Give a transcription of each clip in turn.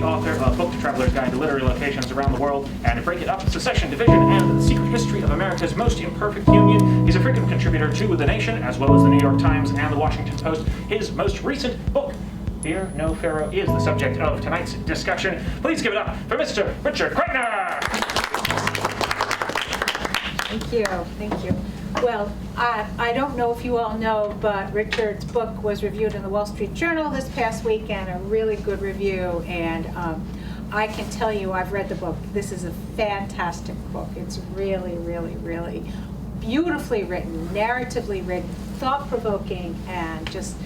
the author of Book Traveler's Guide to Literary Locations Around the World and Break It Up, Secession, Division, and The Secret History of America's Most Imperfect Union. He's a frequent contributor to The Nation, as well as the New York Times and the Washington Post. His most recent book, Fear No Pharaoh, is the subject of tonight's discussion. Please give it up for Mr. Richard Kreitner! Thank you, thank you. Well, I don't know if you all know, but Richard's book was reviewed in the Wall Street Journal this past week, and a really good review, and I can tell you I've read the book. This is a fantastic book. It's really, really, really beautifully written, narratively written, thought-provoking, and just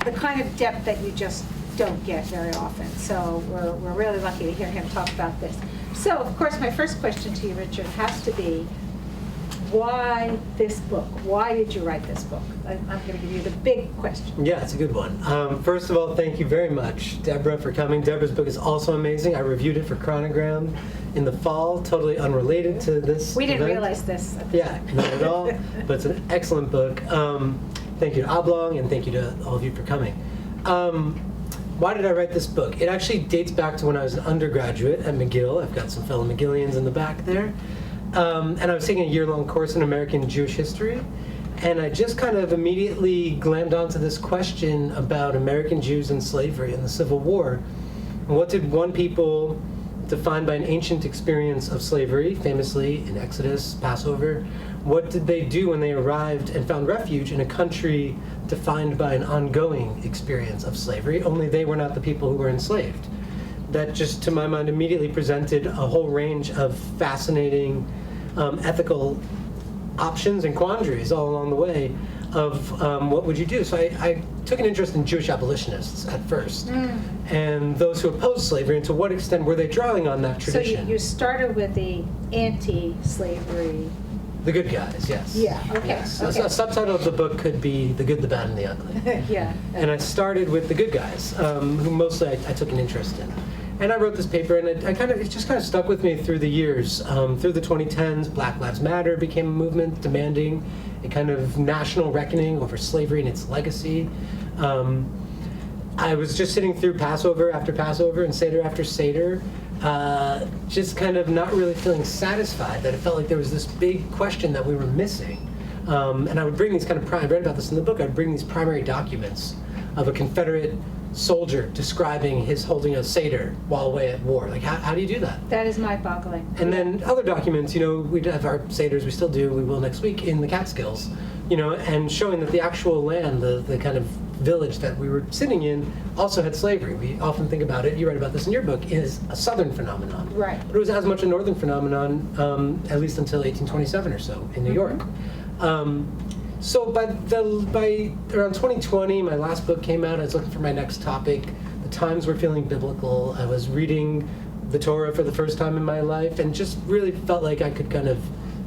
the kind of depth that you just don't get very often. So we're really lucky to hear him talk about this. So, of course, my first question to you, Richard, has to be, why this book? Why did you write this book? I'm going to give you the big question. Yeah, it's a good one. First of all, thank you very much, Deborah, for coming. Deborah's book is also amazing. I reviewed it for Chronogram in the fall, totally unrelated to this We didn't event. realize this. Yeah, not at all, but it's an excellent book. Thank you to Oblong, and thank you to all of you for coming. Why did I write this book? It actually dates back to when I was an undergraduate at McGill. I've got some fellow McGillians in the back there. And I was taking a year-long course in American Jewish history, and I just kind of immediately glammed onto this question about American Jews and slavery and the Civil War. And what did one people, defined by an ancient experience of slavery, famously in Exodus, Passover, what did they do when they arrived and found refuge in a country defined by an ongoing experience of slavery, only they were not the people who were enslaved? That just, to my mind, immediately presented a whole range of fascinating ethical options and quandaries all along the way of what would you do. So I took an interest in Jewish abolitionists at first, and those who opposed slavery, and to what extent were they drawing on that tradition. So you started with the anti-slavery. The good guys, yes. Yeah, okay. Yes. Okay. A subtitle of the book could be The Good, the Bad, and the Ugly. Yeah. And I started with the good guys, who mostly I took an interest in. And I wrote this paper, and it just kind of stuck with me through the years. Through the 2010s, Black Lives Matter became a movement demanding a kind of national reckoning over slavery and its legacy. I was just sitting through Passover after Passover and Seder after Seder, just kind of not really feeling satisfied, that it felt like there was this big question that we were missing. And I would bring these I read about this in the book, I'd bring these primary documents of a Confederate soldier describing his holding a Seder while away at war. Like, how do you do that? That is mind-boggling. And then other documents, we'd have our Seders, we still do, we will next week, in the Catskills, and showing that the actual land, the kind of village that we were sitting in, also had slavery. We often think about it, you write about this in your book, is a southern phenomenon. Right. But it was as much a northern phenomenon, at least until 1827 or so in New York. So by around 2020, my last book came out. I was looking for my next topic. The times were feeling biblical. I was reading the Torah for the first time in my life, and just really felt like I could kind of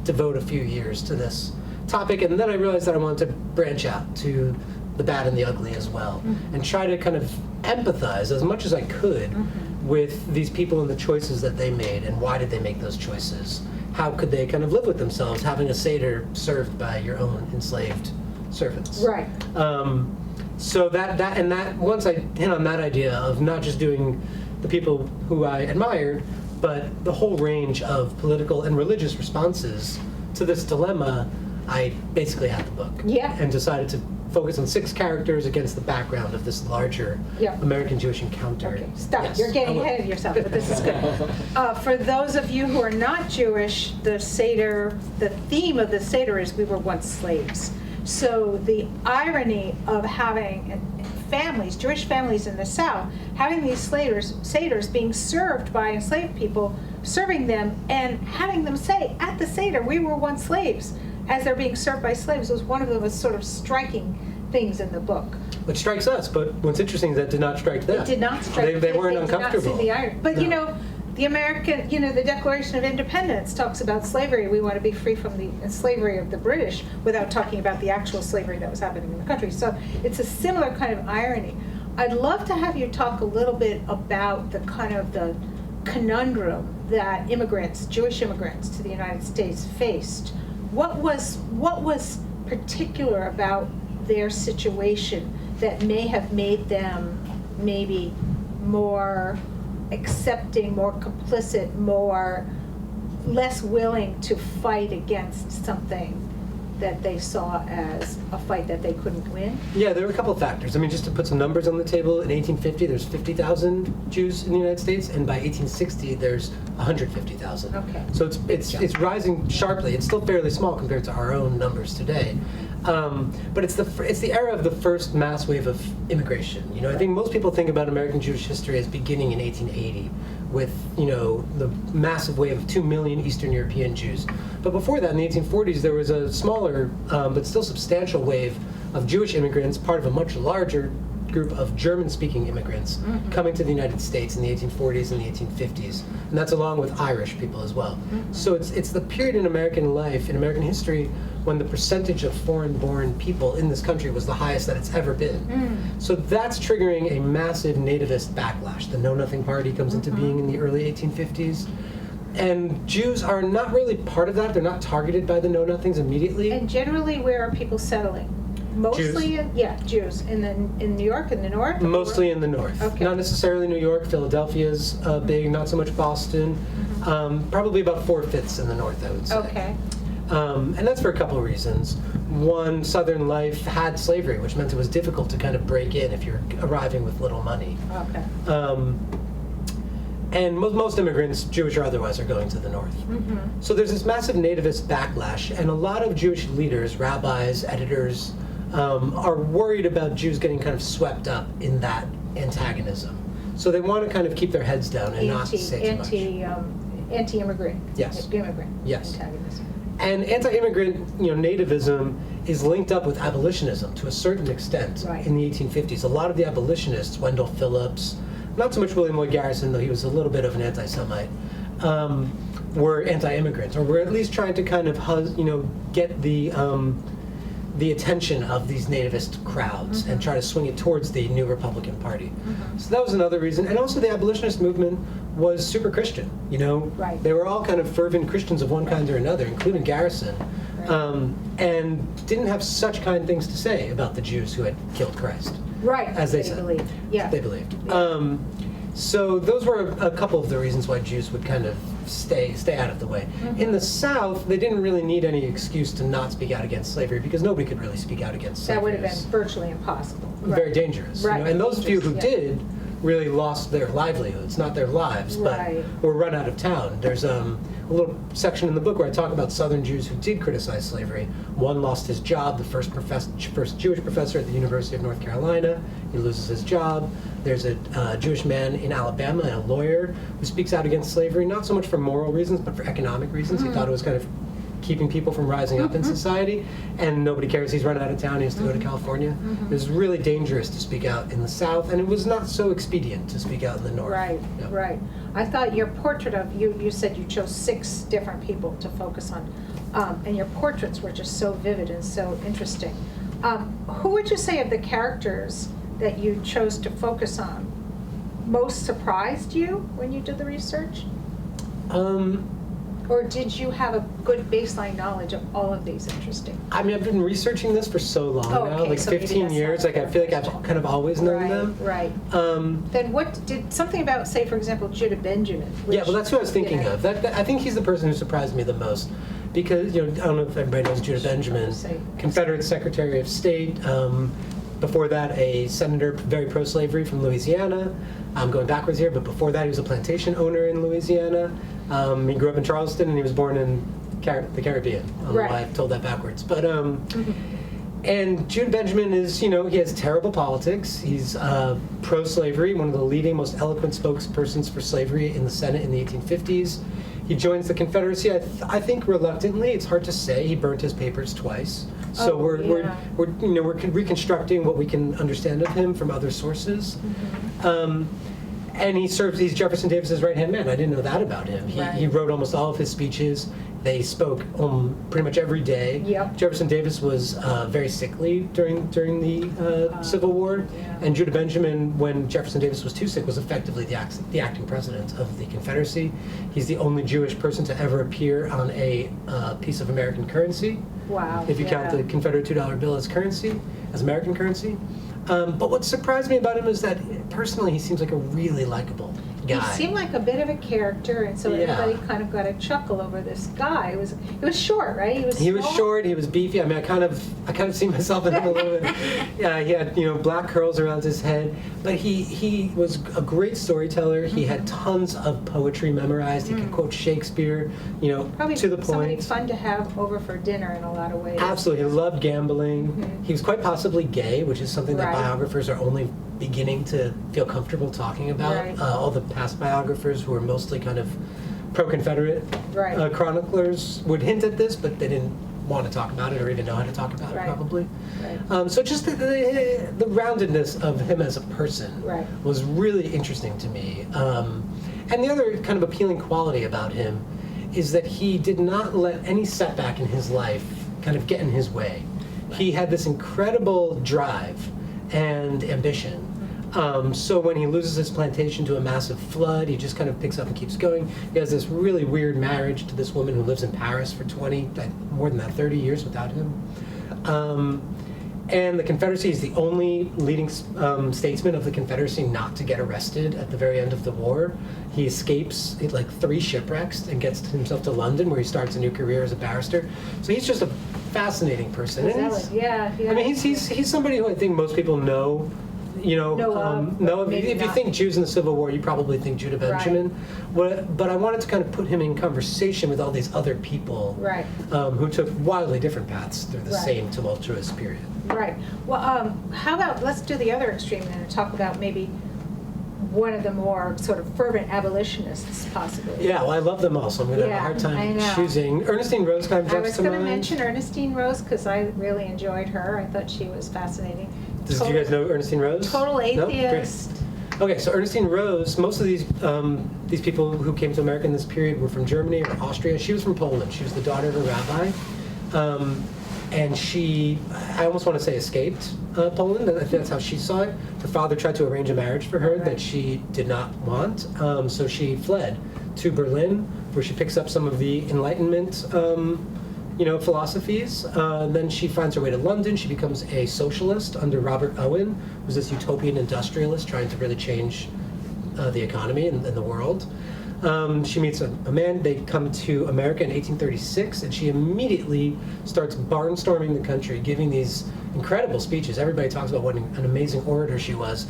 devote a few years to this topic. And then I realized that I wanted to branch out to the bad and the ugly as well, and try to kind of empathize as much as I could with these people and the choices that they made, and why did they make those choices. How could they kind of live with themselves, having a Seder served by your own enslaved servants? Right. So that once I hit on that idea of not just doing the people who I admired, but the whole range of political and religious responses to this dilemma, I basically had the book. Yeah. And decided to focus on 6 characters against the background of this larger American Jewish encounter. Okay, stop. Yes, You're getting ahead of yourself, but this is good. For those of you who are not Jewish, the theme of the Seder is we were once slaves. So the irony of having families, Jewish families in the South, having these Seders being served by enslaved people, serving them and having them say, at the Seder, we were once slaves, as they're being served by slaves, was one of the most sort of striking things in the book. Which strikes us, but what's interesting is that did not strike them. It did not strike them. They weren't uncomfortable. Did not see the irony. But no. The American, the Declaration of Independence talks about slavery. We want to be free from the slavery of the British without talking about the actual slavery that was happening in the country. So it's a similar kind of irony. I'd love to have you talk a little bit about the kind of the conundrum that Jewish immigrants to the United States faced. What was particular about their situation that may have made them maybe more accepting, more complicit, less willing to fight against something that they saw as a fight that they couldn't win? Yeah, there were a couple of factors. I mean, just to put some numbers on the table, in 1850 there's 50,000 Jews in the United States, and by 1860 there's 150,000. Okay. So it's rising sharply. It's still fairly small compared to our own numbers today, but it's the era of the first mass wave of immigration. You know, I think most people think about American Jewish history as beginning in 1880. With, you know, the massive wave of 2 million Eastern European Jews. But before that, in the 1840s, there was a smaller, but still substantial wave of Jewish immigrants, part of a much larger group of German-speaking immigrants coming to the United States in the 1840s and the 1850s. And that's along with Irish people as well. So it's the period in American life, in American history, when the percentage of foreign-born people in this country was the highest that it's ever been. So that's triggering a massive nativist backlash. The Know Nothing Party comes into being in the early 1850s. And Jews are not really part of that. They're not targeted by the Know Nothings immediately. And generally, where are people settling? Mostly, Jews. In New York, in the north? Mostly in the north. Okay. Not necessarily New York. Philadelphia's big, not so much Boston. Probably about 4/5 in the north, I would say. Okay. And that's for a couple of reasons. One, Southern life had slavery, which meant it was difficult to kind of break in if you're arriving with little money. Okay. And most immigrants, Jewish or otherwise, are going to the north. So there's this massive nativist backlash, and a lot of Jewish leaders, rabbis, editors, are worried about Jews getting kind of swept up in that antagonism. So they want to kind of keep their heads down and not say too much. Anti-immigrant. Yes. Immigrant. Yes. Antagonism. And anti-immigrant, nativism is linked up with abolitionism to a certain extent in the 1850s. A lot of the abolitionists, Wendell Phillips, not so much William Lloyd Garrison, though he was a little bit of an anti-Semite, were anti-immigrant, or were at least trying to kind of, get the attention of these nativist crowds and try to swing it towards the new Republican Party. So that was another reason. And also the abolitionist movement was super Christian, Right. They were all kind of fervent Christians of one kind or another, including Garrison, and didn't have such kind things to say about the Jews who had killed Christ. Right. As they said. Believed. Yeah. They believed. Yeah. So those were a couple of the reasons why Jews would kind of stay out of the way. In the South, they didn't really need any excuse to not speak out against slavery because nobody could really speak out against slavery. That would have been virtually impossible. Very dangerous. Right. And those few who did really lost their livelihoods, not their lives, but were run out of town. There's a little section in the book where I talk about Southern Jews who did criticize slavery. One lost his job, the first Jewish professor at the University of North Carolina. He loses his job. There's a Jewish man in Alabama, a lawyer, who speaks out against slavery, not so much for moral reasons, but for economic reasons. He thought it was kind of keeping people from rising up in society, and nobody cares. He's run out of town. He has to go to California. It was really dangerous to speak out in the South, and it was not so expedient to speak out in the North. Right, right. I thought your portrait of you said you chose 6 different people to focus on, and your portraits were just so vivid and so interesting. Who would you say of the characters that you chose to focus on most surprised you when you did the research? Or did you have a good baseline knowledge of all of these interesting? I mean, I've been researching this for so long now, like so maybe 15 that's years. not Like I feel like I've kind of always known them. Right. Then what did something about, say, for example, Judah Benjamin? Yeah, well, that's who I was thinking of. That I think he's the person who surprised me the most, because I don't know if everybody knows Judah Benjamin, Confederate Secretary of State. Before that, a senator very pro-slavery from Louisiana. I'm going backwards here, but before that, he was a plantation owner in Louisiana. He grew up in Charleston, and he was born in the Caribbean. I don't know why I told that backwards. But and Judah Benjamin is, he has terrible politics. He's pro-slavery, one of the leading, most eloquent spokespersons for slavery in the Senate in the 1850s. He joins the Confederacy, I think reluctantly. It's hard to say. He burnt his papers twice. So we're reconstructing what we can understand of him from other sources. And he's Jefferson Davis's right-hand man. I didn't know that about him. He wrote almost all of his speeches. They spoke pretty much every day. Yep. Jefferson Davis was very sickly during the Civil War, and Judah Benjamin, when Jefferson Davis was too sick, was effectively the acting president of the Confederacy. He's the only Jewish person to ever appear on a piece of American currency. Wow. If you count the Confederate $2 bill as currency, as American currency. But what surprised me about him is that personally he seems like a really likable guy. He seemed like a bit of a character, and so Yeah. everybody kind of got a chuckle over this guy. It was short, right? He was small. short. He was beefy. I mean, I kind of see myself in him a little bit. Yeah, he had black curls around his head, but he was a great storyteller. He had tons of poetry memorized. He could quote Shakespeare, Probably to the somebody point. fun to have over for dinner in a lot of ways. Absolutely, he loved gambling. He was quite possibly gay, which is something that Right. biographers are only beginning to feel comfortable talking about. Right. All the past biographers who were mostly kind of pro-Confederate Right. chroniclers would hint at this, but they didn't want to talk about it or even know how to talk about Right. it, probably. Right. So just the roundedness of him as a person Right. was really interesting to me. And the other kind of appealing quality about him is that he did not let any setback in his life kind of get in his way. He had this incredible drive and ambition. So when he loses his plantation to a massive flood, he just kind of picks up and keeps going. He has this really weird marriage to this woman who lives in Paris for more than that, 30 years without him. And the Confederacy is the only leading statesman of the Confederacy not to get arrested at the very end of the war. He escapes like 3 shipwrecks and gets himself to London, where he starts a new career as a barrister. So he's just a fascinating person. And he's- Yeah. I mean, he's somebody who I think most people know. Maybe If you not. think Jews in the Civil War, you probably think Judah Benjamin. But I wanted to kind of put him in conversation with all these other people Right. who took wildly different paths through the Right. same tumultuous period. Right. Well, how about let's do the other extreme then and talk about maybe one of the more sort of fervent abolitionists, possibly. Yeah, well, I love them all, so I'm going to have a hard I time know. choosing. Ernestine Rose kind of I jumps was to going to mind. mention Ernestine Rose because I really enjoyed her. I thought she was fascinating. Do you guys know Ernestine Rose? Total No? Great. atheist. Okay, so Ernestine Rose, most of these people who came to America in this period were from Germany or Austria. She was from Poland. She was the daughter of a rabbi. And she, I almost want to say, escaped Poland. I think that's how she saw it. Her father tried to arrange a marriage for her that she did not want. So she fled to Berlin, where she picks up some of the Enlightenment philosophies. Then she finds her way to London. She becomes a socialist under Robert Owen, who's this utopian industrialist trying to really change the economy and the world. She meets a man. They come to America in 1836, and she immediately starts barnstorming the country, giving these incredible speeches. Everybody talks about what an amazing orator she was,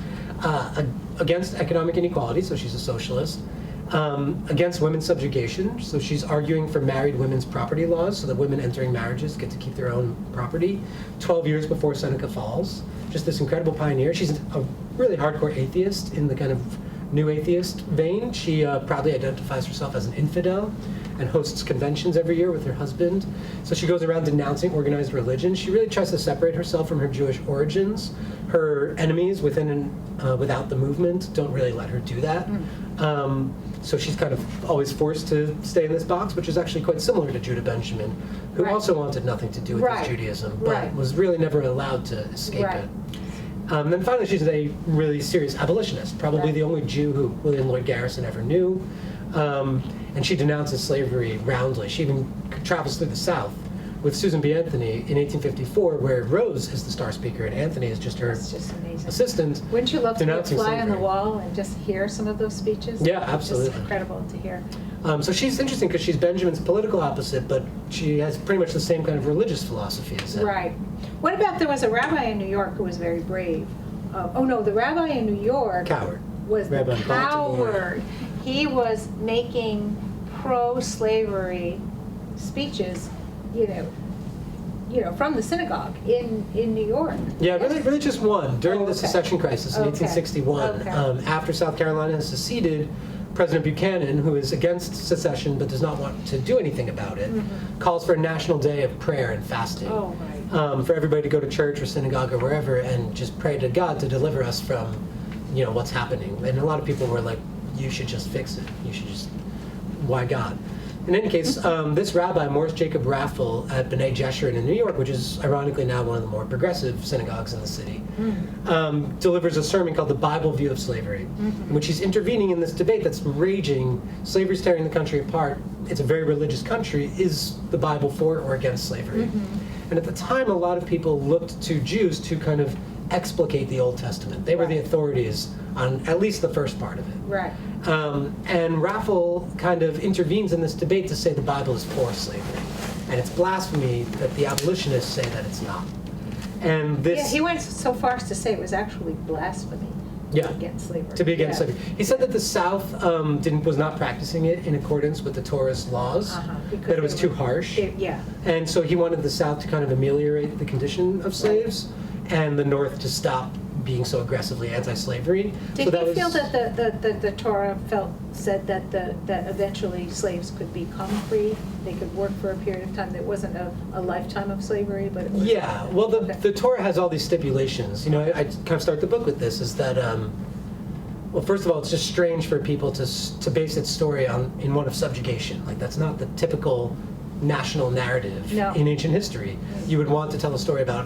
against economic inequality, so she's a socialist, against women's subjugation, so she's arguing for married women's property laws, so that women entering marriages get to keep their own property, 12 years before Seneca falls. Just this incredible pioneer. She's a really hardcore atheist in the kind of new atheist vein. She proudly identifies herself as an infidel and hosts conventions every year with her husband. So she goes around denouncing organized religion. She really tries to separate herself from her Jewish origins. Her enemies within and without the movement don't really let her do that. So she's kind of always forced to stay in this box, which is actually quite similar to Judah Benjamin, who Right. also wanted nothing to do with Right. his Judaism, but Right. was really never allowed to escape Right. it. Then finally, she's a really serious abolitionist, probably Right. the only Jew who William Lloyd Garrison ever knew. And she denounces slavery roundly. She even travels through the South with Susan B. Anthony in 1854, where Rose is the star speaker and Anthony is just her That's just amazing. assistant. Wouldn't you love to be a denouncing fly on the slavery. wall and just hear some of those speeches? Yeah, It's absolutely. just incredible to hear. So she's interesting because she's Benjamin's political opposite, but she has pretty much the same kind of religious philosophy as him. Right. What about there was a rabbi in New York who was very brave? The rabbi in New York Coward. was the Rabbi in Baltimore. coward. He was making pro-slavery speeches, from the synagogue in New York. Yeah, really just one. During Oh, the okay. secession crisis in Okay. 1861, Okay. after South Carolina has seceded, President Buchanan, who is against secession but does not want to do anything about it, calls for a national day of prayer and fasting. Oh, right. For everybody to go to church or synagogue or wherever and just pray to God to deliver us from, what's happening. And a lot of people were like, you should just fix it. You should just, why God? In any case, this rabbi, Morris Jacob Raffle at B'nai Jeshurun in New York, which is ironically now one of the more progressive synagogues in the city, delivers a sermon called The Bible View of Slavery, in which he's intervening in this debate that's raging. Slavery's tearing the country apart. It's a very religious country. Is the Bible for or against slavery? And at the time, a lot of people looked to Jews to kind of explicate the Old Testament. They were the authorities on at least the first part of it. Right. And Raffle kind of intervenes in this debate to say the Bible is for slavery. And it's blasphemy that the abolitionists say that it's not. And this... Yeah, he went so far as to say it was actually blasphemy Yeah, against slavery. to be against Yeah. slavery. He said that the South was not practicing it in accordance with the Torah's laws, Because that it was they too were- harsh. Yeah. And so he wanted the South to kind of ameliorate the condition of slaves, and the North to stop being so aggressively anti-slavery. Did so that he was, feel that the Torah said that that eventually slaves could become free? They could work for a period of time that wasn't a lifetime of slavery, but it was... Yeah, well, Okay. the Torah has all these stipulations. You know, I kind of start the book with this, is that, well, first of all, it's just strange for people to base its story in one of subjugation. Like, that's not the typical national narrative No. in ancient history. You would want to tell a story about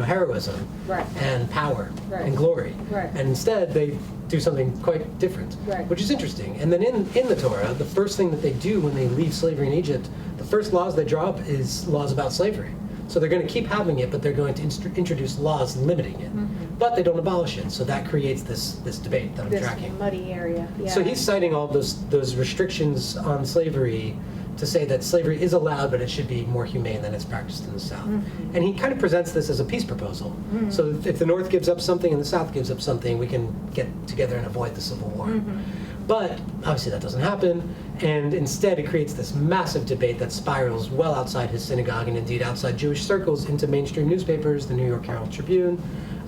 heroism Right. and power Right. and glory. Right. And instead, they do something quite different, Right. which is interesting. And then in the Torah, the first thing that they do when they leave slavery in Egypt, the first laws they draw up is laws about slavery. So they're going to keep having it, but they're going to introduce laws limiting it. But they don't abolish it, so that creates this debate that I'm This tracking. muddy area, yeah. So he's citing all those restrictions on slavery to say that slavery is allowed, but it should be more humane than it's practiced in the South. And he kind of presents this as a peace proposal. So if the North gives up something and the South gives up something, we can get together and avoid the Civil War. But obviously that doesn't happen, and instead it creates this massive debate that spirals well outside his synagogue and indeed outside Jewish circles into mainstream newspapers, the New York Herald Tribune,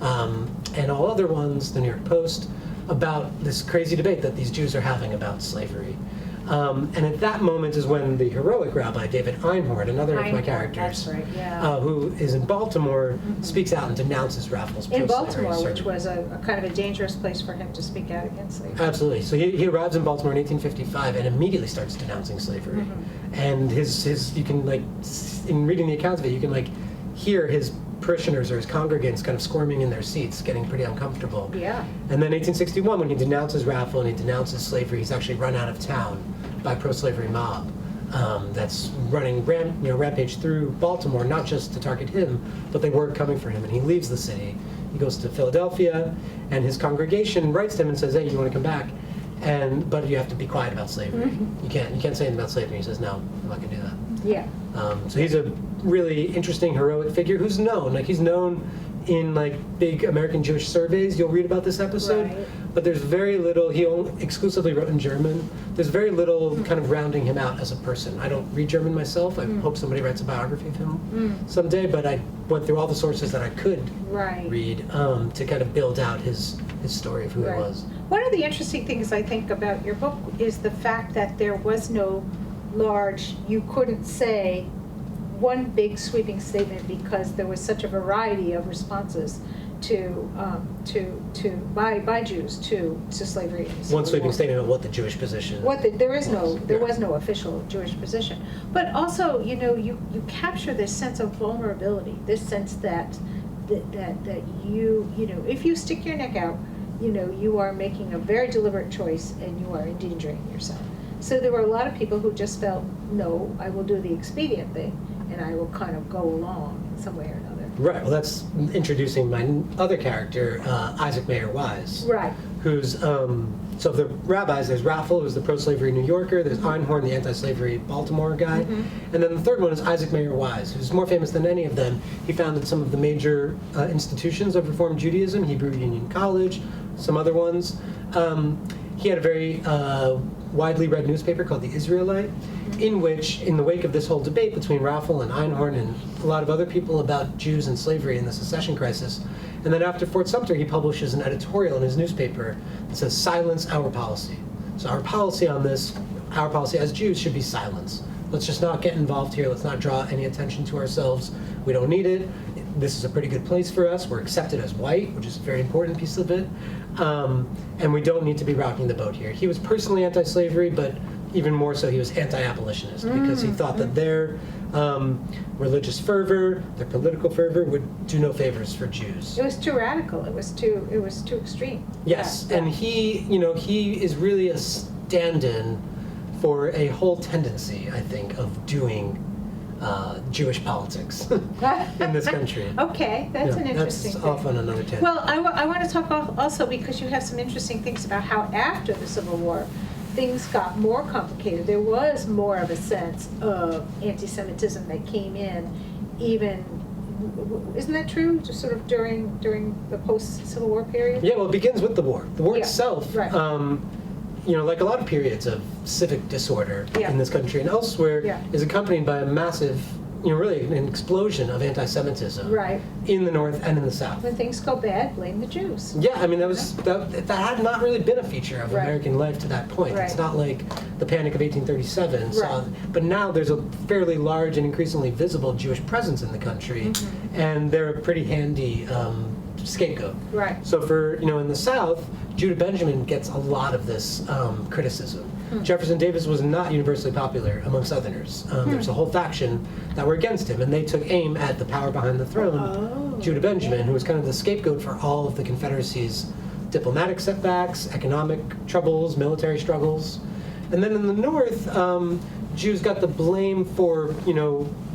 and all other ones, the New York Post, about this crazy debate that these Jews are having about slavery. And at that moment is when the heroic rabbi, David Einhorn, another of my Einhorn, characters, that's right, yeah. who is in Baltimore, speaks out and denounces Raffles' In pro-slavery Baltimore, which sermon. was a kind of a dangerous place for him to speak out against slavery. Absolutely. So he arrives in Baltimore in 1855 and immediately starts denouncing slavery. And his you can in reading the accounts of it, you can hear his parishioners or his congregants kind of squirming in their seats, getting pretty uncomfortable. Yeah. And then 1861, when he denounces Raffle and he denounces slavery, he's actually run out of town by a pro-slavery mob that's running rampage through Baltimore, not just to target him, but they were coming for him. And he leaves the city. He goes to Philadelphia, and his congregation writes to him and says, "Hey, you want to come back? But you have to be quiet about slavery. You can't say anything about slavery." He says, "No, I'm not going to do that." Yeah. So he's a really interesting, heroic figure who's known. He's known in big American Jewish surveys. You'll read about this episode, Right. but there's very little. He exclusively wrote in German. There's very little kind of rounding him out as a person. I don't read German myself. I hope somebody writes a biography of him someday. But I went through all the sources that I could Right. read to kind of build out his story of who he was. One of the interesting things I think about your book is the fact that there was no you couldn't say one big sweeping statement because there was such a variety of responses by Jews to slavery. and Civil One sweeping War. statement of what the Jewish position. There was no official Jewish position, but also you capture this sense of vulnerability, this sense that you if you stick your neck out, you are making a very deliberate choice and you are endangering yourself. So there were a lot of people who just felt, no, I will do the expedient thing and I will kind of go along in some way or another. Right. Well, that's introducing my other character, Isaac Mayer Wise. Right. Who's so of the rabbis, there's Raffle, who's the pro-slavery New Yorker. There's Einhorn, the anti-slavery Baltimore guy, and then the third one is Isaac Mayer Wise, who's more famous than any of them. He founded some of the major institutions of Reform Judaism, Hebrew Union College, some other ones. He had a very widely read newspaper called The Israelite, in which, in the wake of this whole debate between Raffle and Einhorn and a lot of other people about Jews and slavery and the secession crisis, and then after Fort Sumter, he publishes an editorial in his newspaper that says, "Silence our policy." So our policy on this, our policy as Jews should be silence. Let's just not get involved here. Let's not draw any attention to ourselves. We don't need it. This is a pretty good place for us. We're accepted as white, which is a very important piece of it. And we don't need to be rocking the boat here. He was personally anti-slavery, but even more so, he was anti-abolitionist because he thought that their religious fervor, their political fervor, would do no favors for Jews. It was too radical. It was too extreme. Yes, Yeah. and he is really a stand-in for a whole tendency, I think, of doing Jewish politics in this country. Okay, that's an interesting That's thing. off on another tangent. Well, I want to talk also because you have some interesting things about how after the Civil War, things got more complicated. There was more of a sense of anti-Semitism that came in, even, isn't that true? Just sort of during the post-Civil War period? Yeah, well, it begins with the war. The war Yeah, itself, right. Like a lot of periods of civic disorder Yeah. in this country and elsewhere, Yeah. is accompanied by a massive, really an explosion of anti-Semitism Right. in the North and in the South. When things go bad, blame the Jews. Yeah, I mean, that had not really been a feature of Right. American life to that point. Right. It's not like the Panic of 1837. Right. But now there's a fairly large and increasingly visible Jewish presence in the country, and they're a pretty handy scapegoat. Right. So for, in the South, Judah Benjamin gets a lot of this criticism. Jefferson Davis was not universally popular among Southerners. There's a whole faction that were against him, and they took aim at the power behind the throne, Oh. Judah Benjamin, who was kind of the scapegoat for all of the Confederacy's diplomatic setbacks, economic troubles, military struggles. And then in the North, Jews got the blame for,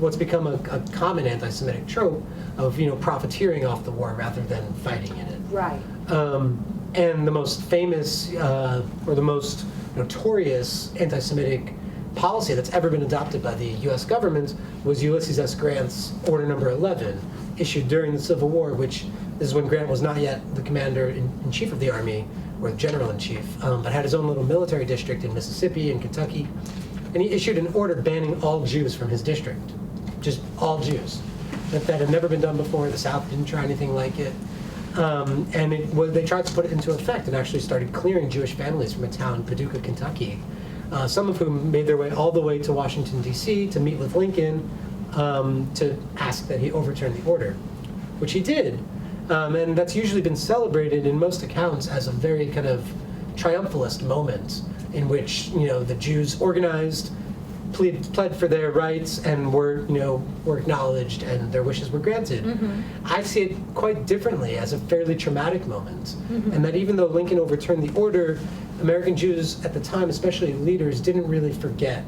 what's become a common anti-Semitic trope of, profiteering off the war rather than fighting in it. Right. And the most famous or the most notorious anti-Semitic policy that's ever been adopted by the U.S. government was Ulysses S. Grant's Order Number 11, issued during the Civil War, which is when Grant was not yet the commander-in-chief of the Army, or the general-in-chief, but had his own little military district in Mississippi and Kentucky. And he issued an order banning all Jews from his district, just all Jews. That had never been done before. The South didn't try anything like it. And they tried to put it into effect and actually started clearing Jewish families from a town, Paducah, Kentucky, some of whom made their way all the way to Washington, D.C. to meet with Lincoln to ask that he overturn the order, which he did. And that's usually been celebrated in most accounts as a very kind of triumphalist moment in which, the Jews organized, pled for their rights, and were acknowledged, and their wishes were granted. I see it quite differently as a fairly traumatic moment, and that even though Lincoln overturned the order, American Jews at the time, especially leaders, didn't really forget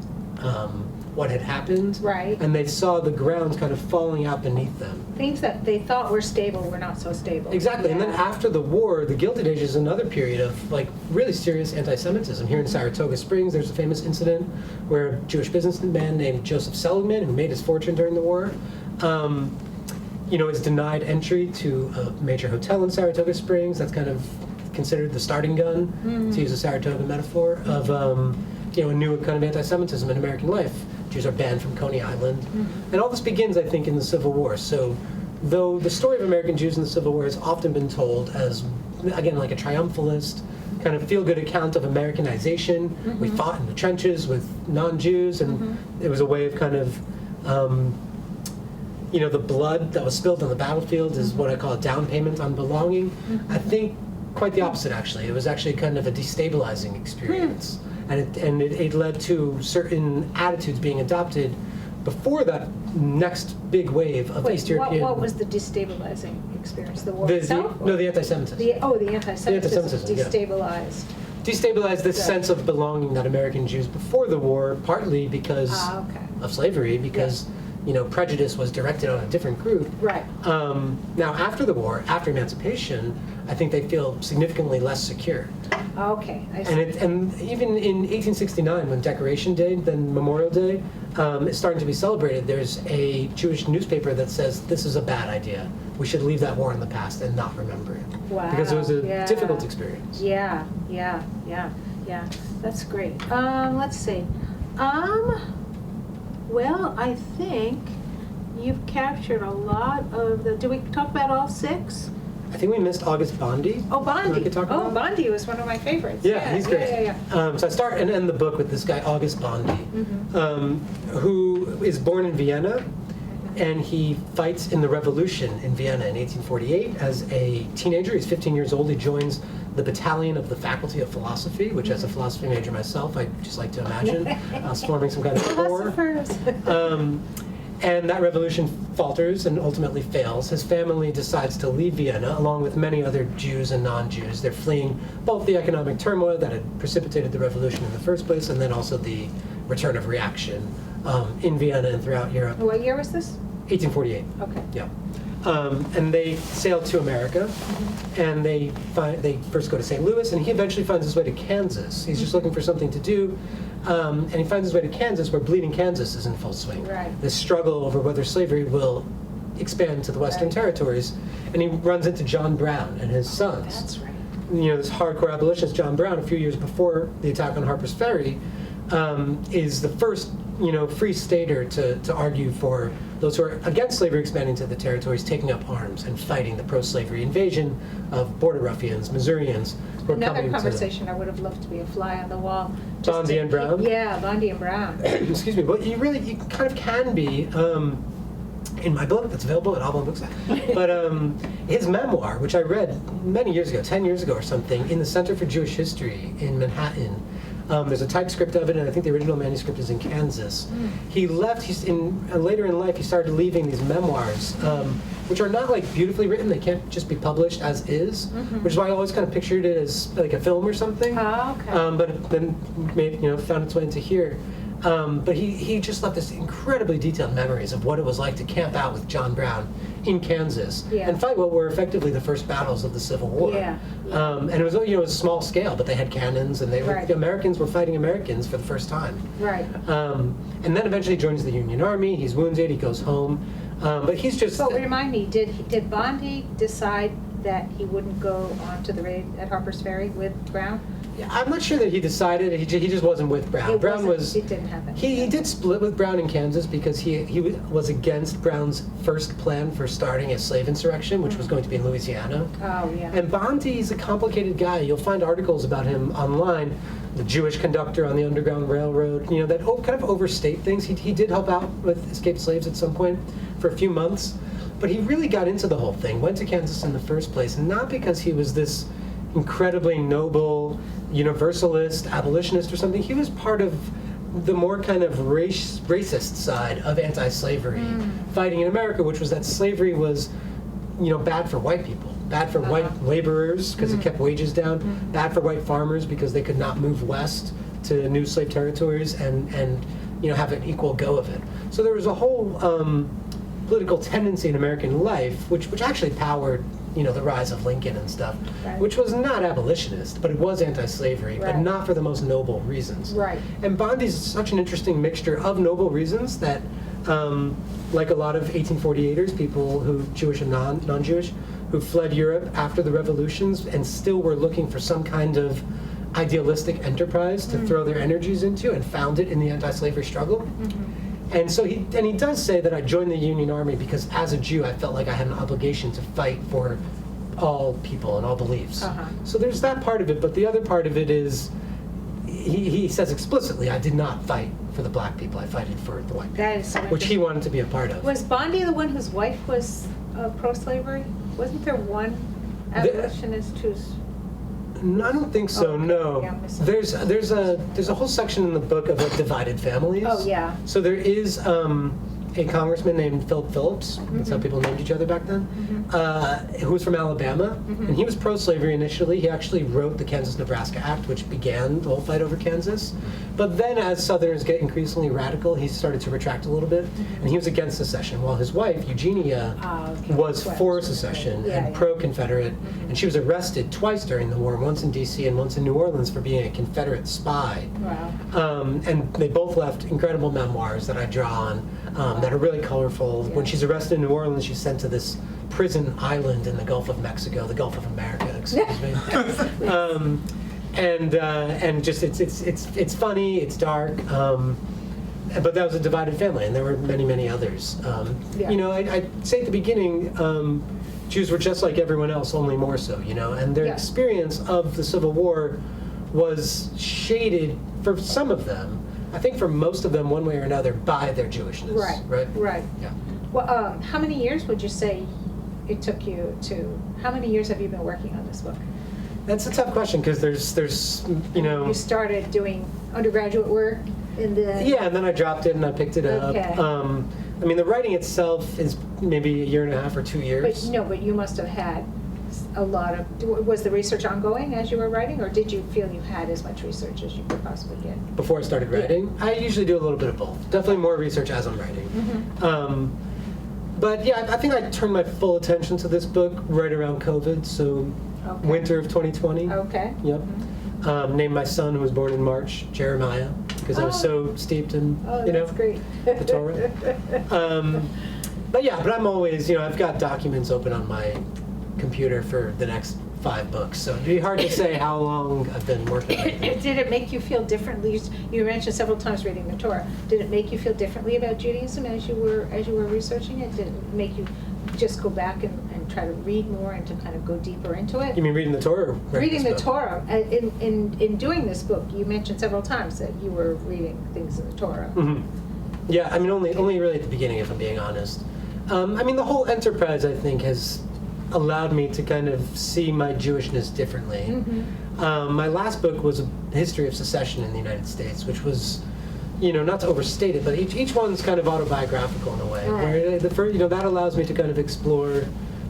what had happened, Right. and they saw the ground kind of falling out beneath them. Things that they thought were stable were not so stable. Exactly, and then Yeah. after the war, the Gilded Age is another period of really serious anti-Semitism. Here in Saratoga Springs, there's a famous incident where a Jewish businessman named Joseph Seligman, who made his fortune during the war, is denied entry to a major hotel in Saratoga Springs. That's kind of considered the starting gun, to use a Saratoga metaphor, of a new kind of anti-Semitism in American life. Jews are banned from Coney Island. And all this begins, I think, in the Civil War. So though the story of American Jews in the Civil War has often been told as, again, like a triumphalist, kind of feel-good account of Americanization. We fought in the trenches with non-Jews, and it was a way of kind of, the blood that was spilled on the battlefield is what I call a down payment on belonging. I think quite the opposite, actually. It was actually kind of a destabilizing experience. And it led to certain attitudes being adopted before that next big wave of East European... What was the destabilizing experience? The war the itself? anti-Semitism. The anti-Semitism yeah. destabilized. Destabilized this Right. sense of belonging that American Jews before the war, partly because Okay. of slavery, because prejudice was directed on a different group. Right. Now, after the war, after emancipation, I think they feel significantly less secure. Okay. I see. And even in 1869, when Decoration Day, then Memorial Day, is starting to be celebrated, there's a Jewish newspaper that says this is a bad idea. We should leave that war in the past and not remember it. Wow. Because it was a Yeah. difficult experience. Yeah. That's great. Let's see. Well, I think you've captured a lot of the. Do we talk about all six? I think we missed August Bondy. Oh, Bondi. We could talk about? Bondi was one of my favorites. Yeah, he's great. Yeah. So I start and end the book with this guy, August Bondy, who is born in Vienna, and he fights in the revolution in Vienna in 1848 as a teenager. He's 15 years old. He joins the battalion of the Faculty of Philosophy, which as a philosophy major myself, I just like to imagine us forming some kind of corps. Philosophers. And that revolution falters and ultimately fails. His family decides to leave Vienna, along with many other Jews and non-Jews. They're fleeing both the economic turmoil that had precipitated the revolution in the first place, and then also the return of reaction in Vienna and throughout Europe. What year was this? 1848. Okay. Yeah. And they sail to America, and they first go to St. Louis, and he eventually finds his way to Kansas. He's just looking for something to do, and he finds his way to Kansas, where Bleeding Kansas is in full swing. Right. This struggle over whether slavery will expand to the Western Right. territories, and he runs into John Brown and his sons. That's right. You know, this hardcore abolitionist John Brown, a few years before the attack on Harper's Ferry, is the first, free stater to argue for those who are against slavery expanding to the territories, taking up arms and fighting the pro-slavery invasion of border ruffians, Missourians, who are Another coming conversation I would have loved to be a fly on the wall. Bondi and Brown? Yeah, Bondi and Brown. Excuse me, but you kind of can be. In my book that's available at Oblong Books. But his memoir, which I read many years ago, 10 years ago or something, in the Center for Jewish History in Manhattan. There's a typescript of it, and I think the original manuscript is in Kansas. He left, later in life, he started leaving these memoirs, which are not like beautifully written, they can't just be published as is, which is why I always kind of pictured it as like a film or something. Oh, okay. But then found its way into here. But he just left this incredibly detailed memories of what it was like to camp out with John Brown in Kansas and fight what were effectively the first battles of the Civil War. Yeah. And it was it was small scale, but they had cannons, and the Americans were fighting Americans for the first time. Right. And then eventually joins the Union Army. He's wounded. He goes home. But he's just. So remind me, did Bondi decide that he wouldn't go on to the raid at Harper's Ferry with Brown? I'm not sure that he decided. He just wasn't with Brown. It didn't happen. He did split with Brown in Kansas because he was against Brown's first plan for starting a slave insurrection, which was going to be in Louisiana. Oh, yeah. And Bondi's a complicated guy. You'll find articles about him online. The Jewish conductor on the Underground Railroad, that kind of overstate things. He did help out with escaped slaves at some point for a few months, but he really got into the whole thing, went to Kansas in the first place, not because he was this incredibly noble universalist, abolitionist or something. He was part of the more kind of racist side of anti-slavery fighting in America, which was that slavery was, bad for white people, bad for white laborers because it kept wages down, bad for white farmers because they could not move west to new slave territories and have an equal go of it. So there was a whole political tendency in American life, which actually powered the rise of Lincoln and stuff, which was not abolitionist, but it was anti-slavery, but not for the most noble reasons. Right. And Bondi's such an interesting mixture of noble reasons that, like a lot of 1848ers, people who Jewish and non-Jewish, who fled Europe after the revolutions and still were looking for some kind of idealistic enterprise to throw their energies into, and found it in the anti-slavery struggle. And so he does say that I joined the Union Army because as a Jew I felt like I had an obligation to fight for all people and all beliefs. So there's that part of it, but the other part of it is he says explicitly, I did not fight for the black people, I fought for the white people, That is so which he wanted to be a part of. Was Bondi the one whose wife was pro-slavery? Wasn't there one abolitionist who's... I don't think so. Okay. No. Yeah, there's a whole section in the book of divided families. Oh, yeah. So there is a congressman named Philip Phillips. That's how people named each other back then. Who was from Alabama, and he was pro-slavery initially. He actually wrote the Kansas-Nebraska Act, which began the whole fight over Kansas. But then, as Southerners get increasingly radical, he started to retract a little bit, and he was against secession. While his wife Eugenia was for secession and pro-Confederate, and she was arrested twice during the war, once in D.C. and once in New Orleans for being a Confederate spy. Wow. And they both left incredible memoirs that I draw on that are really colorful. When she's arrested in New Orleans, she's sent to this prison island in the Gulf of Mexico, the Gulf of America, excuse me. And just it's funny, it's dark, but that was a divided family, and there were many others. I'd say at the beginning, Jews were just like everyone else, only more so, and their experience of the Civil War was shaded for some of them. I think for most of them, one way or another, by their Jewishness. Right. Yeah. Well, how many years would you say it took you to? How many years have you been working on this book? That's a tough question because there's You started doing undergraduate work, and then Yeah, and then I dropped it and I picked it up. The writing itself is maybe a year and a half or 2 years. But you must have had a lot of, was the research ongoing as you were writing, or did you feel you had as much research as you could possibly get? Before I started writing, I usually do a little bit of both. Definitely more research as I'm writing. But yeah, I think I turned my full attention to this book right around COVID, so Okay. winter of 2020. Okay. Yep. Named my son, who was born in March, Jeremiah, because I was so steeped in, Oh, that's great. the Torah. But I'm always, I've got documents open on my computer for the next 5 books, so it'd be hard to say how long I've been working on it. Did it make you feel differently? You mentioned several times reading the Torah. Did it make you feel differently about Judaism as you were researching it? Did it make you just go back and try to read more and to kind of go deeper into it? You mean reading the Torah? Or Reading the this book? Torah. In doing this book, you mentioned several times that you were reading things in the Torah. Yeah, I mean, only really at the beginning, if I'm being honest. I mean, the whole enterprise, I think, has allowed me to kind of see my Jewishness differently. My last book was a history of secession in the United States, which was, not to overstate it, but each one's kind of autobiographical in a way. Right. Where the first, that allows me to kind of explore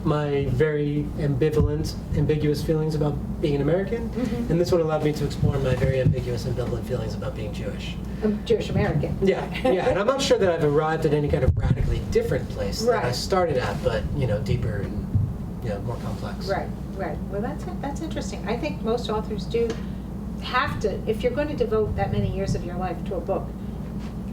my very ambivalent, ambiguous feelings about being an American, and this one allowed me to explore my very ambiguous, ambivalent feelings about being Jewish. Jewish American. Yeah, and I'm not sure that I've arrived at any kind of radically different place that I Right. started at, but deeper and more complex. Right. Well, that's interesting. I think most authors do have to, if you're going to devote that many years of your life to a book,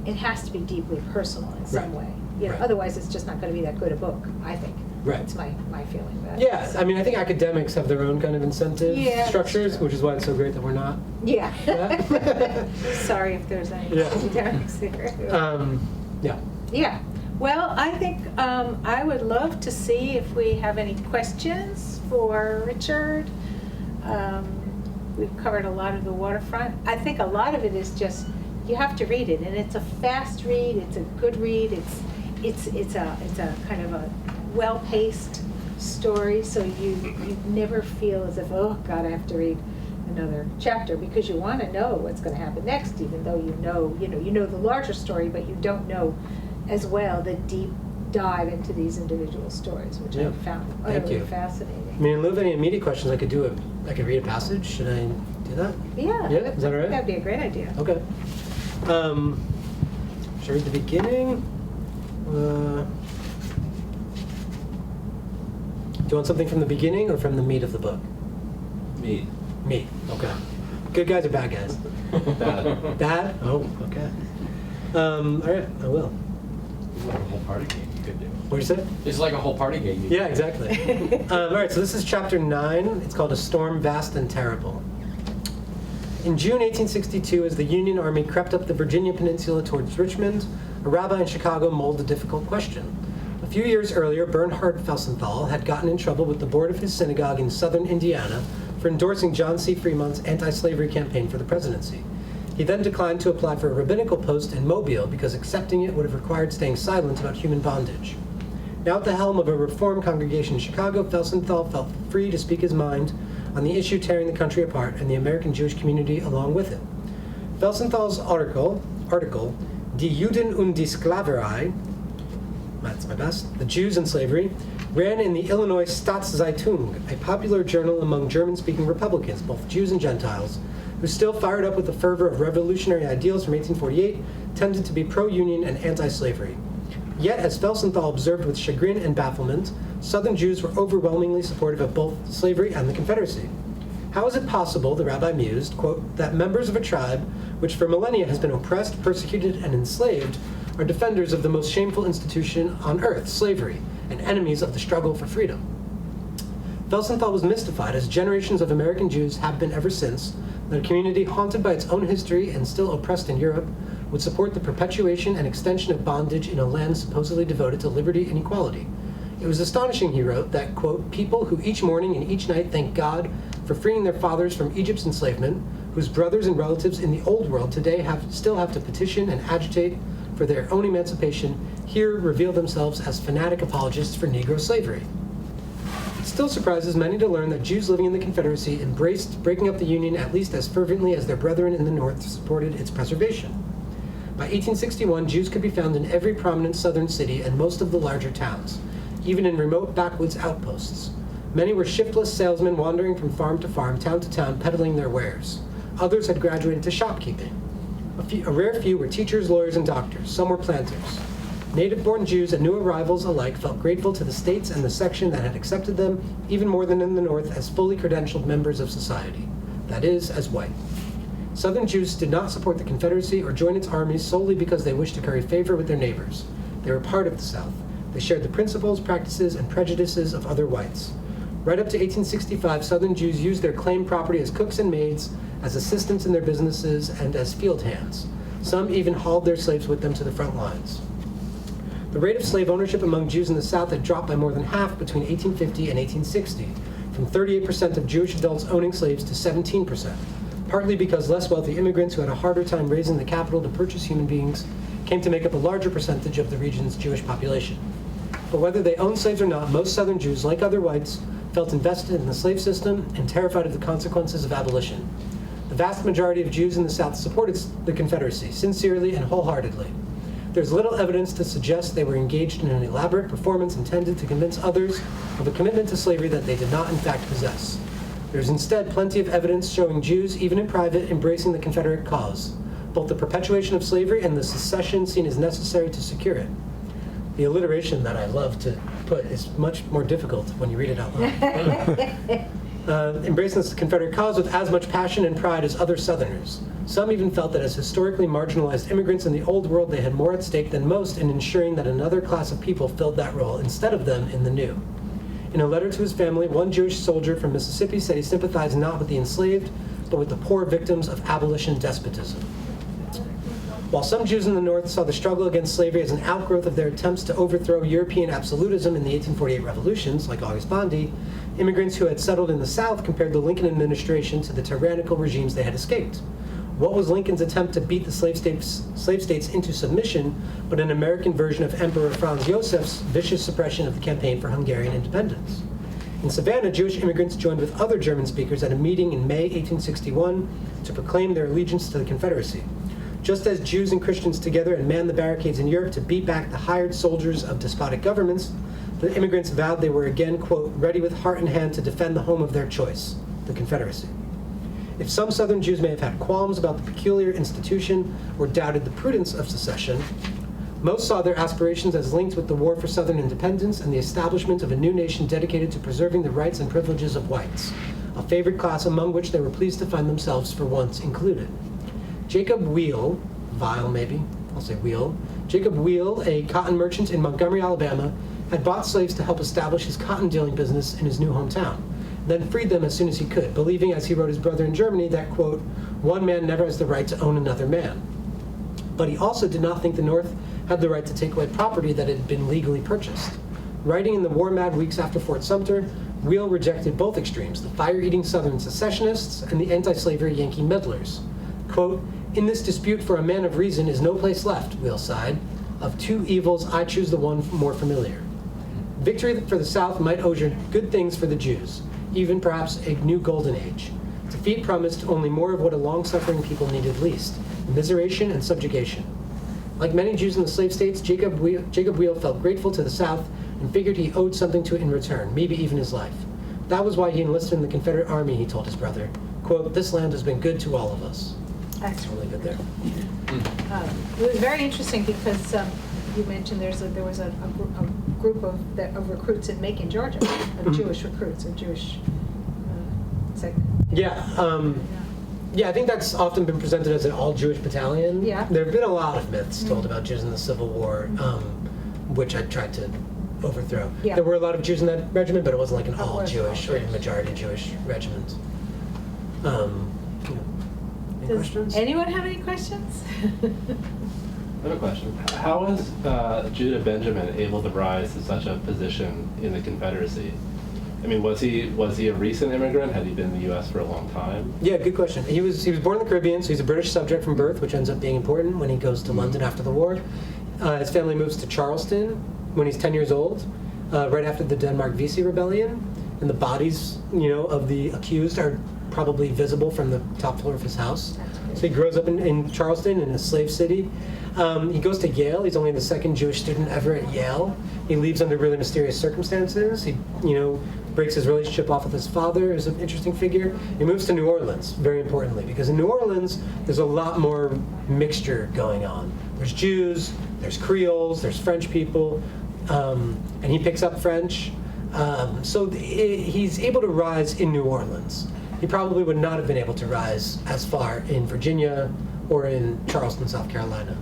it has to be deeply personal in some Right. way. Right. Otherwise, it's just not going to be that good a book, I think. Right. That's my feeling about it. Yeah, I mean, I think academics have their own kind of incentive Yeah, that's structures, true. which is why it's so great that we're not. Yeah. Yeah. Sorry if there's any Yeah. academics here. Yeah. Yeah. Well, I think I would love to see if we have any questions for Richard. We've covered a lot of the waterfront. I think a lot of it is just, you have to read it, and it's a fast read, it's a good read, it's a kind of a well-paced story, so you never feel as if, oh God, I have to read another chapter, because you want to know what's going to happen next, even though you know the larger story, but you don't know as well the deep dive into these individual stories, which I found Thank utterly you. fascinating. I mean, in lieu of any immediate questions, I could read a passage. Should I do that? Yeah, Yeah, is that all right? That'd be a great idea. Okay. Should I read the beginning? Do you want something from the beginning or from the meat of the book? Me. Meat. Okay. Good guys or bad guys? Bad. Bad? Oh, okay. All right, I will. It's like a whole party game you could do. What'd you say? It's like a whole party game. Yeah, exactly. All right, so this is chapter 9. It's called A Storm Vast and Terrible. In June 1862, as the Union Army crept up the Virginia Peninsula towards Richmond, a rabbi in Chicago mulled a difficult question. A few years earlier, Bernhard Felsenthal had gotten in trouble with the board of his synagogue in southern Indiana for endorsing John C. Fremont's anti-slavery campaign for the presidency. He then declined to apply for a rabbinical post in Mobile because accepting it would have required staying silent about human bondage. Now at the helm of a Reform congregation in Chicago, Felsenthal felt free to speak his mind on the issue tearing the country apart and the American Jewish community along with it. Felsenthal's article, Die Juden und die Sklaverei, that's my best, The Jews and Slavery, ran in the Illinois Staatszeitung, a popular journal among German-speaking Republicans, both Jews and Gentiles, who still fired up with the fervor of revolutionary ideals from 1848, tended to be pro-union and anti-slavery. Yet, as Felsenthal observed with chagrin and bafflement, Southern Jews were overwhelmingly supportive of both slavery and the Confederacy. How is it possible, the rabbi mused, quote, that members of a tribe which for millennia has been oppressed, persecuted, and enslaved are defenders of the most shameful institution on earth, slavery, and enemies of the struggle for freedom? Felsenthal was mystified, as generations of American Jews have been ever since, that a community haunted by its own history and still oppressed in Europe would support the perpetuation and extension of bondage in a land supposedly devoted to liberty and equality. It was astonishing, he wrote, that, quote, people who each morning and each night thank God for freeing their fathers from Egypt's enslavement, whose brothers and relatives in the old world today still have to petition and agitate for their own emancipation, here reveal themselves as fanatic apologists for Negro slavery. It still surprises many to learn that Jews living in the Confederacy embraced breaking up the Union at least as fervently as their brethren in the North supported its preservation. By 1861, Jews could be found in every prominent southern city and most of the larger towns, even in remote backwoods outposts. Many were shiftless salesmen wandering from farm to farm, town to town, peddling their wares. Others had graduated to shopkeeping. A rare few were teachers, lawyers, and doctors. Some were planters. Native-born Jews and new arrivals alike felt grateful to the states and the section that had accepted them, even more than in the North, as fully credentialed members of society. That is, as white. Southern Jews did not support the Confederacy or join its armies solely because they wished to curry favor with their neighbors. They were part of the South. They shared the principles, practices, and prejudices of other whites. Right up to 1865, Southern Jews used their claimed property as cooks and maids, as assistants in their businesses, and as field hands. Some even hauled their slaves with them to the front lines. The rate of slave ownership among Jews in the South had dropped by more than half between 1850 and 1860, from 38% of Jewish adults owning slaves to 17%, partly because less wealthy immigrants who had a harder time raising the capital to purchase human beings came to make up a larger percentage of the region's Jewish population. But whether they owned slaves or not, most Southern Jews, like other whites, felt invested in the slave system and terrified of the consequences of abolition. The vast majority of Jews in the South supported the Confederacy, sincerely and wholeheartedly. There's little evidence to suggest they were engaged in an elaborate performance intended to convince others of a commitment to slavery that they did not in fact possess. There's instead plenty of evidence showing Jews, even in private, embracing the Confederate cause, both the perpetuation of slavery and the secession seen as necessary to secure it. The alliteration that I love to put is much more difficult when you read it out loud. Embracing the Confederate cause with as much passion and pride as other Southerners. Some even felt that as historically marginalized immigrants in the Old World, they had more at stake than most in ensuring that another class of people filled that role instead of them in the New. In a letter to his family, one Jewish soldier from Mississippi said he sympathized not with the enslaved, but with the poor victims of abolition despotism. While some Jews in the North saw the struggle against slavery as an outgrowth of their attempts to overthrow European absolutism in the 1848 revolutions, like August Bondy, immigrants who had settled in the South compared the Lincoln administration to the tyrannical regimes they had escaped. What was Lincoln's attempt to beat the slave states into submission, but an American version of Emperor Franz Josef's vicious suppression of the campaign for Hungarian independence? In Savannah, Jewish immigrants joined with other German speakers at a meeting in May 1861 to proclaim their allegiance to the Confederacy. Just as Jews and Christians together had manned the barricades in Europe to beat back the hired soldiers of despotic governments, the immigrants vowed they were again, quote, ready with heart and hand to defend the home of their choice, the Confederacy. If some Southern Jews may have had qualms about the peculiar institution or doubted the prudence of secession, most saw their aspirations as linked with the war for Southern independence and the establishment of a new nation dedicated to preserving the rights and privileges of whites, a favored class among which they were pleased to find themselves for once included. Jacob Wheel, Jacob Wheel, a cotton merchant in Montgomery, Alabama, had bought slaves to help establish his cotton dealing business in his new hometown, then freed them as soon as he could, believing, as he wrote his brother in Germany, that, quote, one man never has the right to own another man. But he also did not think the North had the right to take away property that had been legally purchased. Writing in the war-mad weeks after Fort Sumter, Wheel rejected both extremes, the fire-eating Southern secessionists and the anti-slavery Yankee meddlers. Quote, in this dispute for a man of reason is no place left, Wheel sighed. Of two evils, I choose the one more familiar. Victory for the South might usher good things for the Jews, even perhaps a new golden age. Defeat promised only more of what a long-suffering people needed least, immiseration and subjugation. Like many Jews in the slave states, Jacob Wheel felt grateful to the South and figured he owed something to it in return, maybe even his life. That was why he enlisted in the Confederate Army, he told his brother. Quote, this land has been good to all of us. That's really good there. It was very interesting because you mentioned there was a group of recruits in Macon, Georgia, of Jewish recruits, of Jewish segment. Yeah. Yeah, I think that's often been presented as an all-Jewish battalion. Yeah. There have been a lot of myths told about Jews in the Civil War, which I tried to overthrow. Yeah. There were a lot of Jews in that regiment, but it wasn't like an all-Jewish or even majority Jewish regiment. Any questions? Anyone have any questions? I have a question. How was Judah Benjamin able to rise to such a position in the Confederacy? I mean, was he a recent immigrant? Had he been in the U.S. for a long time? Yeah, good question. He was born in the Caribbean, so he's a British subject from birth, which ends up being important when he goes to London after the war. His family moves to Charleston when he's 10 years old, right after the Denmark Vesey Rebellion, and the bodies, of the accused are probably visible from the top floor of his house. So he grows up in Charleston, in a slave city. He goes to Yale. He's only the second Jewish student ever at Yale. He leaves under really mysterious circumstances. He, breaks his relationship off with his father, who's an interesting figure. He moves to New Orleans, very importantly, because in New Orleans, there's a lot more mixture going on. There's Jews, there's Creoles, there's French people, and he picks up French. So he's able to rise in New Orleans. He probably would not have been able to rise as far in Virginia or in Charleston, South Carolina.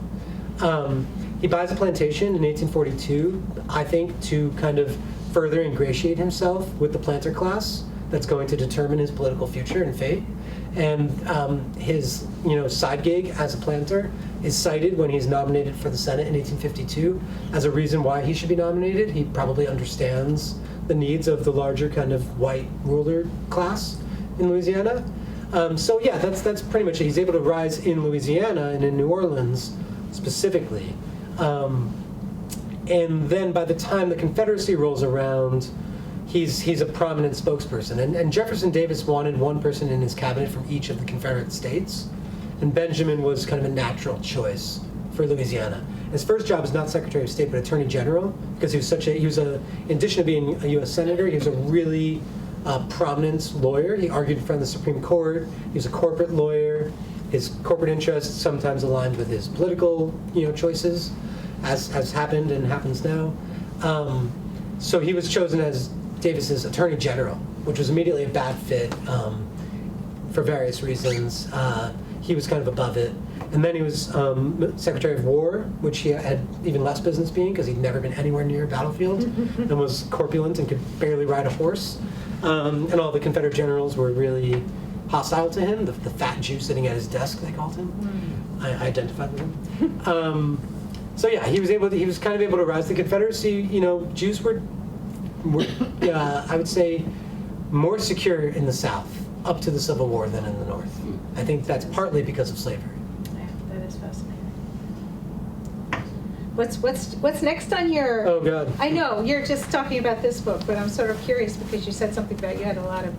He buys a plantation in 1842, I think, to kind of further ingratiate himself with the planter class that's going to determine his political future and fate. And his side gig as a planter is cited when he's nominated for the Senate in 1852 as a reason why he should be nominated. He probably understands the needs of the larger kind of white ruler class in Louisiana. So yeah, that's pretty much it. He's able to rise in Louisiana and in New Orleans specifically. And then by the time the Confederacy rolls around, he's a prominent spokesperson. And Jefferson Davis wanted one person in his cabinet from each of the Confederate states. And Benjamin was kind of a natural choice for Louisiana. His first job was not Secretary of State, but Attorney General, because in addition to being a U.S. Senator, he was a really prominent lawyer. He argued in front of the Supreme Court. He was a corporate lawyer. His corporate interests sometimes aligned with his political, choices, as happened and happens now. So he was chosen as Davis's Attorney General, which was immediately a bad fit for various reasons. He was kind of above it. And then he was Secretary of War, which he had even less business being because he'd never been anywhere near a battlefield and was corpulent and could barely ride a horse. And all the Confederate generals were really hostile to him. The fat Jew sitting at his desk, they called him. I identified with him. So yeah, he was kind of able to rise. The Confederacy, Jews were I would say, more secure in the South up to the Civil War than in the North. I think that's partly because of slavery. Yeah, that is fascinating. What's next on your? Oh God. I know you're just talking about this book, but I'm sort of curious because you said something about you had a lot of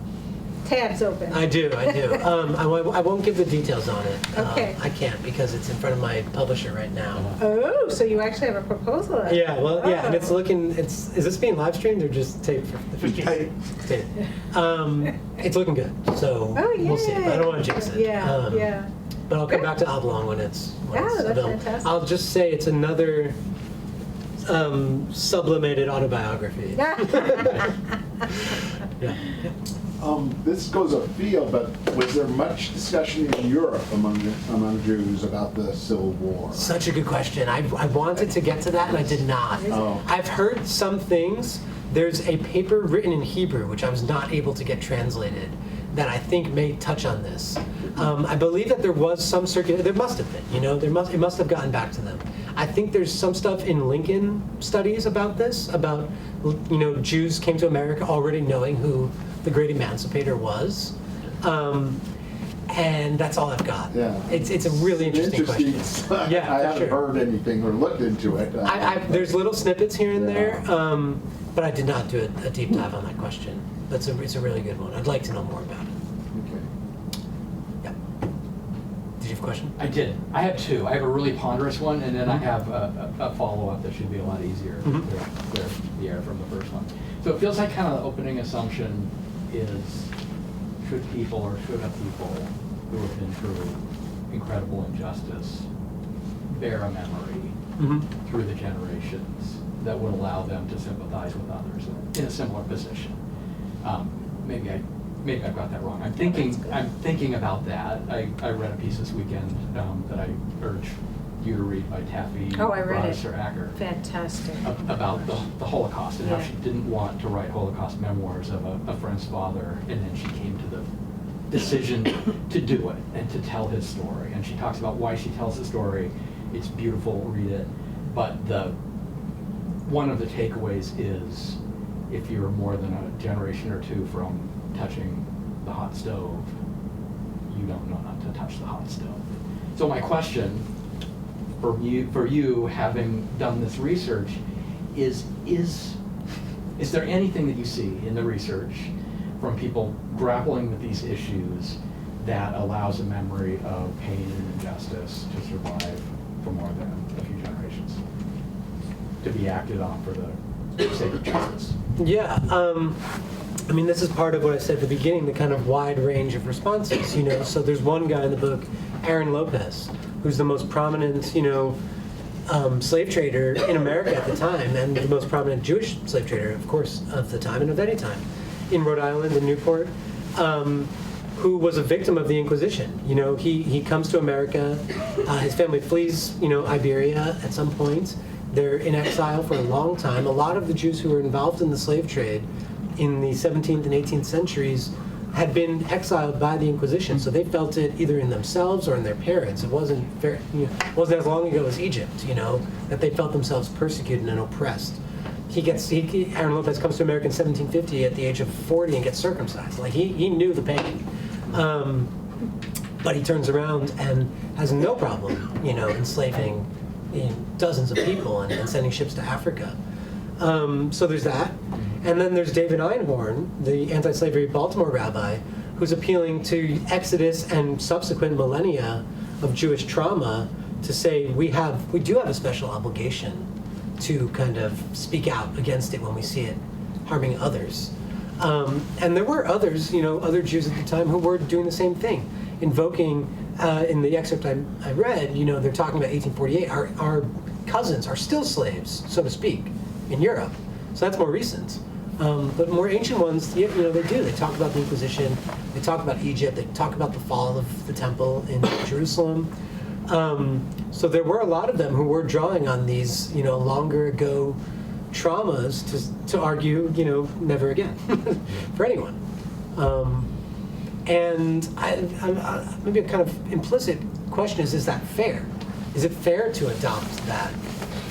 tabs open. I do. I won't give the details on it. Okay. I can't because it's in front of my publisher right now. Oh, so you actually have a proposal? Yeah, well, yeah, and is this being live streamed or just taped? Just tape. Taped. It's looking good, so we'll see. I don't want to jinx it. Yeah. But I'll come back to Oblong when it's That's available. fantastic. I'll just say it's another sublimated autobiography. Yeah. This goes afield, but was there much discussion in Europe among Jews about the Civil War? Such a good question. I wanted to get to that and I did not. Oh. I've heard some things. There's a paper written in Hebrew, which I was not able to get translated, that I think may touch on this. I believe that there was some there must have been, it must have gotten back to them. I think there's some stuff in Lincoln studies about this, about, Jews came to America already knowing who the great emancipator was. And that's all I've got. Yeah. It's a really interesting question. Yeah, I for haven't sure. heard anything or looked into it. There's little snippets here and Yeah. there, but I did not do a deep dive on that question. It's a really good one. I'd like to know more about it. Okay. Yeah. Did you have a question? I did. I have two. I have a really ponderous one, and then I have a follow-up that should be a lot easier to clear the air from the first one. So it feels like kind of the opening assumption is, should people or should a people who have been through incredible injustice bear a memory through the generations that would allow them to sympathize with others in a similar position? Maybe I've got that wrong. I'm thinking about that. I read a piece this weekend that I urge you to read by Taffy I read it. Acker Fantastic. about the Holocaust and how Yeah. she didn't want to write Holocaust memoirs of a friend's father, and then she came to the decision to do it and to tell his story. And she talks about why she tells the story. It's beautiful, read it. But one of the takeaways is, if you're more than a generation or two from touching the hot stove, you don't know not to touch the hot stove. So my question for you having done this research is there anything that you see in the research from people grappling with these issues that allows a memory of pain and injustice to survive for more than a few generations, to be acted on for the sake of justice. Yeah, I mean, this is part of what I said at the beginning, the kind of wide range of responses, you know. So there's one guy in the book, Aaron Lopez, who's the most prominent, you know, slave trader in America at the time, and the most prominent Jewish slave trader, of course, of the time and of any time, in Rhode Island, in Newport, who was a victim of the Inquisition. You know, he comes to America, his family flees, you know, Iberia at some point. They're in exile for a long time. A lot of the Jews who were involved in the slave trade in the 17th and 18th centuries had been exiled by the Inquisition, so they felt it either in themselves or in their parents. It wasn't very, you know, it wasn't as long ago as Egypt, you know, that they felt themselves persecuted and oppressed. Aaron Lopez comes to America in 1750 at the age of 40 and gets circumcised. Like, he knew the pain. But he turns around and has no problem, you know, enslaving dozens of people and sending ships to Africa. So there's that. And then there's David Einhorn, the anti-slavery Baltimore rabbi, who's appealing to Exodus and subsequent millennia of Jewish trauma to say we do have a special obligation to kind of speak out against it when we see it harming others. And there were others, you know, other Jews at the time who were doing the same thing, invoking, in the excerpt I read, you know, they're talking about 1848, our cousins are still slaves, so to speak, in Europe. So that's more recent. But more ancient ones, you know, they do. They talk about the Inquisition, they talk about Egypt, they talk about the fall of the temple in Jerusalem. So there were a lot of them who were drawing on these, you know, longer ago traumas to argue, you know, never again for anyone. And maybe a kind of implicit question is that fair? Is it fair to adopt that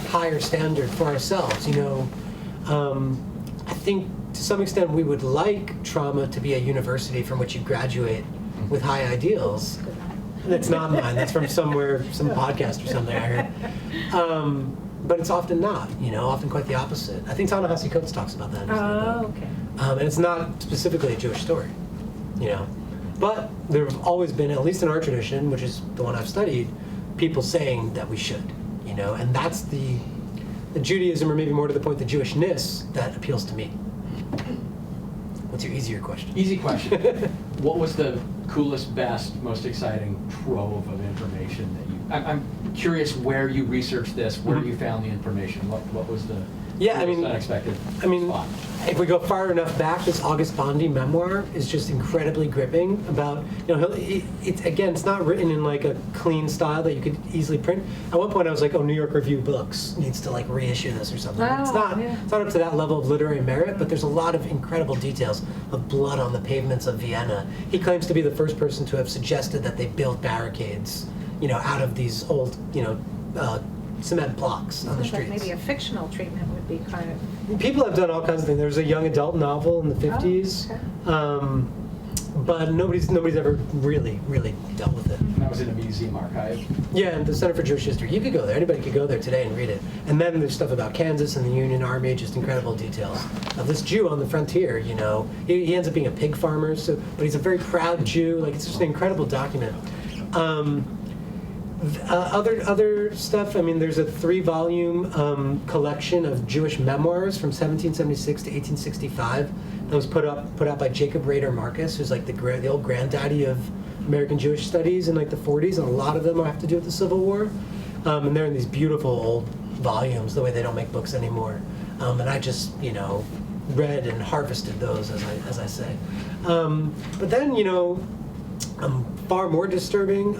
higher standard for ourselves? You know, I think to some extent we would like trauma to be a university from which you graduate with high ideals. That's not mine. That's from somewhere, some podcast or something I heard. But it's often not, you know, often quite the opposite. I think Ta-Nehisi Coates talks about that in his new book. Okay. And it's not specifically a Jewish story, you know. But there have always been, at least in our tradition, which is the one I've studied, people saying that we should, you know, and that's the Judaism, or maybe more to the point, the Jewishness that appeals to me. What's your easier question? Easy question. What was the coolest, best, most exciting trove of information that you... I'm curious where you researched this, where you found the information. What was the unexpected spot? If we go far enough back, this August Bondi memoir is just incredibly gripping about, you know, it's not written in like a clean style that you could easily print. At one point I was like, oh, New York Review Books needs to like reissue this or something. Oh, it's not up to that level of literary merit, but there's a lot of incredible details of blood on the pavements of Vienna. He claims to be the first person to have suggested that they build barricades, you know, out of these old, you know, cement blocks on the streets. Like maybe a fictional treatment would be kind of... People have done all kinds of things. There was a young adult novel in the 50s, but nobody's ever really dealt with it. And that was in a museum archive. Yeah, and the Center for Jewish History. You could go there. Anybody could go there today and read it. And then there's stuff about Kansas and the Union Army, just incredible details of this Jew on the frontier. You know, he ends up being a pig farmer, but he's a very proud Jew. Like, it's just an incredible document. Other stuff, I mean, there's a 3-volume collection of Jewish memoirs from 1776 to 1865 that was put out by Jacob Rader Marcus, who's like the old granddaddy of American Jewish studies in like the 40s, and a lot of them have to do with the Civil War. And they're in these beautiful old volumes, the way they don't make books anymore. And I just, you know, read and harvested those, as I say. But then, you know, far more disturbing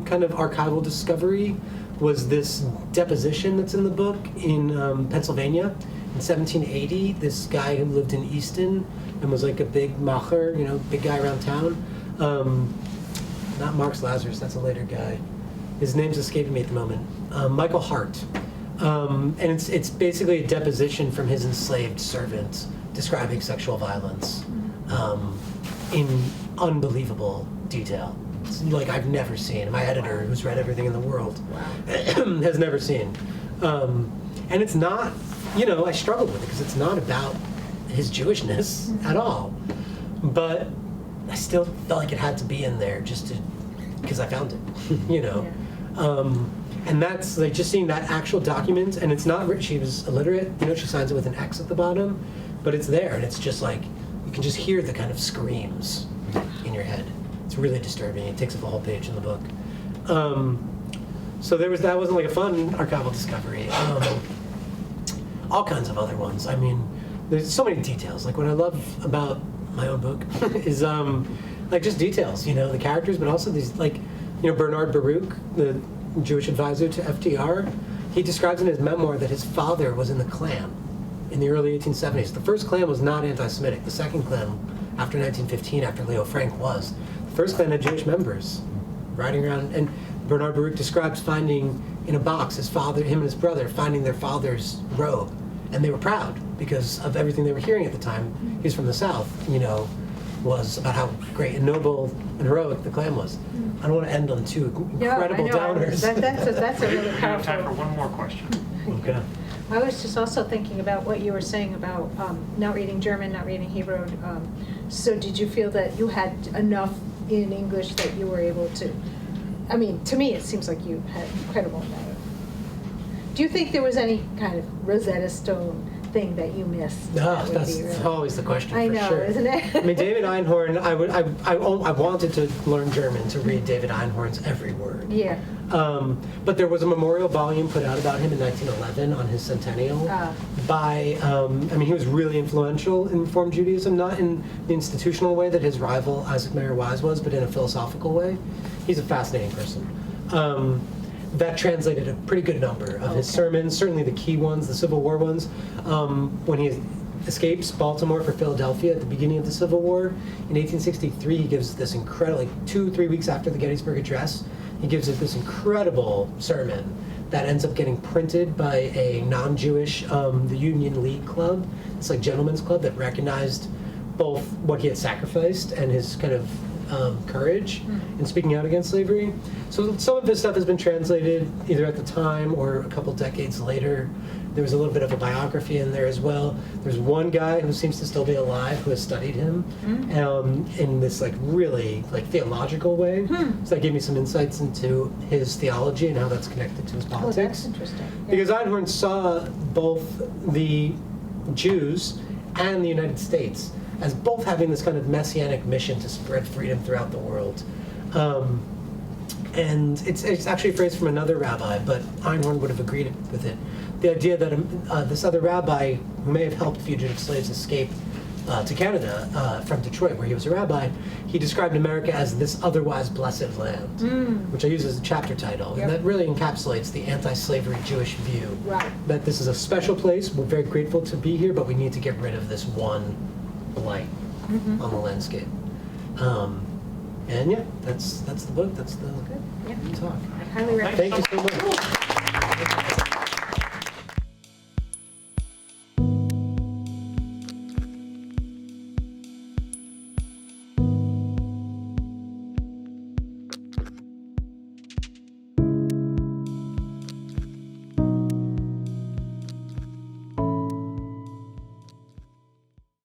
kind of archival discovery was this deposition that's in the book in Pennsylvania. In 1780, this guy who lived in Easton and was like a big macher, you know, big guy around town. Not Marx Lazarus, that's a later guy. His name's escaping me at the moment. Michael Hart. And it's basically a deposition from his enslaved servant describing sexual violence in unbelievable detail. It's like I've never seen. My editor, who's read everything in the world, has never seen. And it's not, you know, I struggled with it because it's not about his Jewishness at all. but I still felt like it had to be in there just because I found it, you know. And that's like just seeing that actual document, and it's not she was illiterate, you know, she signs it with an X at the bottom, but it's there, and it's just like you can just hear the kind of screams in your head. It's really disturbing. It takes up a whole page in the book. So that wasn't like a fun archival discovery. All kinds of other ones. I mean, there's so many details. Like what I love about my own book is like just details, you know, the characters, but also these like, you know, Bernard Baruch, the Jewish advisor to FDR, he describes in his memoir that his father was in the Klan in the early 1870s. The first Klan was not anti-Semitic. The second Klan, after 1915, after Leo Frank was. The first Klan had Jewish members riding around, and Bernard Baruch describes finding in a box his father, him and his brother, finding their father's robe. And they were proud because of everything they were hearing at the time. He's from the South, you know, was about how great and noble and heroic the Klan was. I don't want to end on two incredible downers. That's a really We have time for powerful. one more question. Okay. I was just also thinking about what you were saying about not reading German, not reading Hebrew. So did you feel that you had enough in English that you were able to, I mean, to me, it seems like you had incredible amount of. Do you think there was any kind of Rosetta Stone thing that you missed? No, that would that's be really- always the question. I for know, sure. isn't it? I mean, David Einhorn. I wanted to learn German to read David Einhorn's every word. Yeah. But there was a memorial volume put out about him in 1911 on his centennial by. I mean, he was really influential in Reform Judaism, not in the institutional way that his rival Isaac Mayer Wise was, but in a philosophical way. He's a fascinating person. That translated a pretty good number of his sermons, certainly the key ones, the Civil War ones. When he escapes Baltimore for Philadelphia at the beginning of the Civil War, in 1863, he gives this incredible, like 2-3 weeks after the Gettysburg Address, he gives it this incredible sermon that ends up getting printed by a non-Jewish, the Union League Club. It's like gentleman's club that recognized both what he had sacrificed and his kind of courage in speaking out against slavery. So some of this stuff has been translated either at the time or a couple decades later. There was a little bit of a biography in there as well. There's one guy who seems to still be alive who has studied him in this like really like theological way. So that gave me some insights into his theology and how that's connected to his Oh, politics. that's interesting. Yeah. Because Einhorn saw both the Jews and the United States as both having this kind of messianic mission to spread freedom throughout the world. And it's actually a phrase from another rabbi, but Einhorn would have agreed with it. The idea that this other rabbi, who may have helped fugitive slaves escape to Canada from Detroit, where he was a rabbi, he described America as this otherwise blessed land, which I use as a chapter title. Yep. And that really encapsulates the anti-slavery Jewish view. Right. That this is a special place, we're very grateful to be here, but we need to get rid of this one blight on the landscape. And yeah, that's the book, that's the Yeah. talk. I highly recommend. Thank you so much.